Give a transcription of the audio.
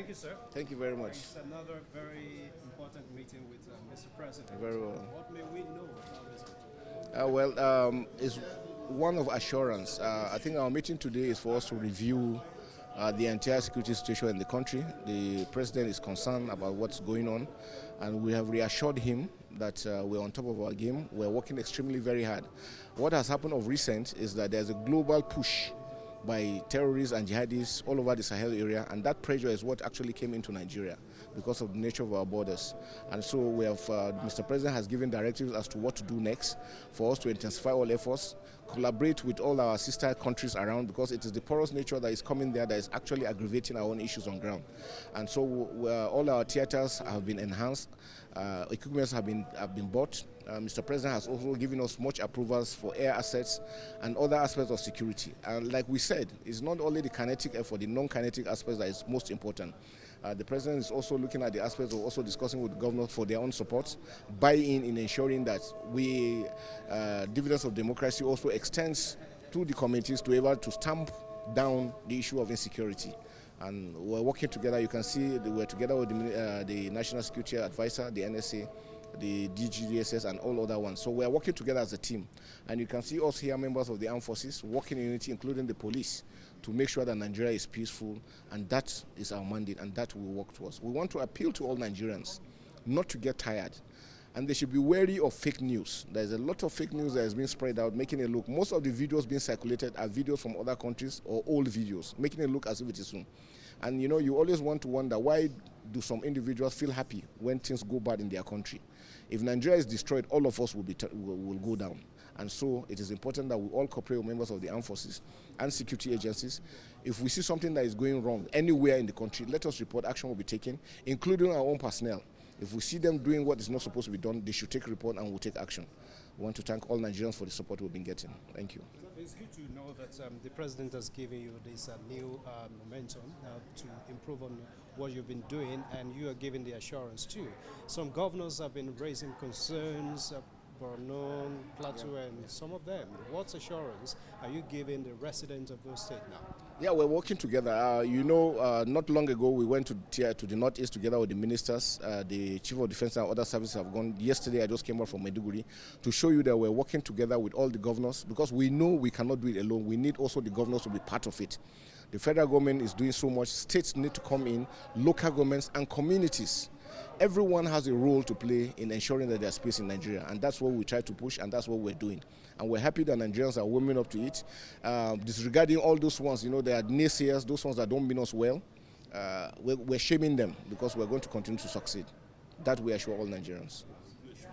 Thank you, sir. Thank you very much. It's another very important meeting with Mr. President. Very well. What may we know about this meeting? It's one of assurance. I think our meeting today is for us to review the entire security situation in the country. The president is concerned about what's going on, and we have reassured him that we're on top of our game. We're working extremely very hard. What has happened of recent is that there's a global push by terrorists and jihadists all over the Sahel area, and that pressure is what actually came into Nigeria because of the nature of our borders. And so we have, Mr. President has given directives as to what to do next for us to intensify all efforts, collaborate with all our sister countries around, because it is the porous nature that is coming there that is actually aggravating our own issues on ground. And so all our theaters have been enhanced, equipments have been bought. Mr. President has also given us much approvals for air assets and other aspects of security. And like we said, it's not only the kinetic effort, the non-kinetic aspects that is most important. The President is also looking at the aspects of also discussing with the governors for their own support, buy-in in ensuring that dividends of democracy also extends to the communities to be able to stamp down the issue of insecurity. And we're working together. You can see that we're together with the National Security Advisor, the NSA, the DGDSS, and all other ones. So we're working together as a team. And you can see us here, members of the armed forces, working in unity, including the police, to make sure that Nigeria is peaceful, and that is our mandate, and that we work towards. We want to appeal to all Nigerians not to get tired, and they should be wary of fake news. There's a lot of fake news that has been spread out, making it look, most of the videos being circulated are videos from other countries or old videos, making it look as if it is soon. And you know, you always want to wonder, why do some individuals feel happy when things go bad in their country? If Nigeria is destroyed, all of us will go down. And so it is important that we all cooperate with members of the armed forces and security agencies. If we see something that is going wrong anywhere in the country, let us report. Action will be taken, including our own personnel. If we see them doing what is not supposed to be done, they should take a report and we'll take action. We want to thank all Nigerians for the support we've been getting. Thank you. It's good to know that the President has given you this new momentum to improve on what you've been doing, and you are giving the assurance too. Some governors have been raising concerns, Borno, Plateau, and some of them. What assurance are you giving the residents of those states now? Yeah, we're working together. Not long ago we went to the northeast together with the ministers. The Chief of Defense and other services have gone. Yesterday I just came out from Maiduguri to show you that we're working together with all the governors, because we know we cannot do it alone. We need also the governors to be part of it. The federal government is doing so much. States need to come in, local governments and communities. Everyone has a role to play in ensuring that there's peace in Nigeria, and that's what we try to push, and that's what we're doing. And we're happy that Nigerians are warming up to it. Disregarding all those ones, you know, they are naysayers, those ones that don't mean us well. We're shaming them, because we're going to continue to succeed. That we assure all Nigerians.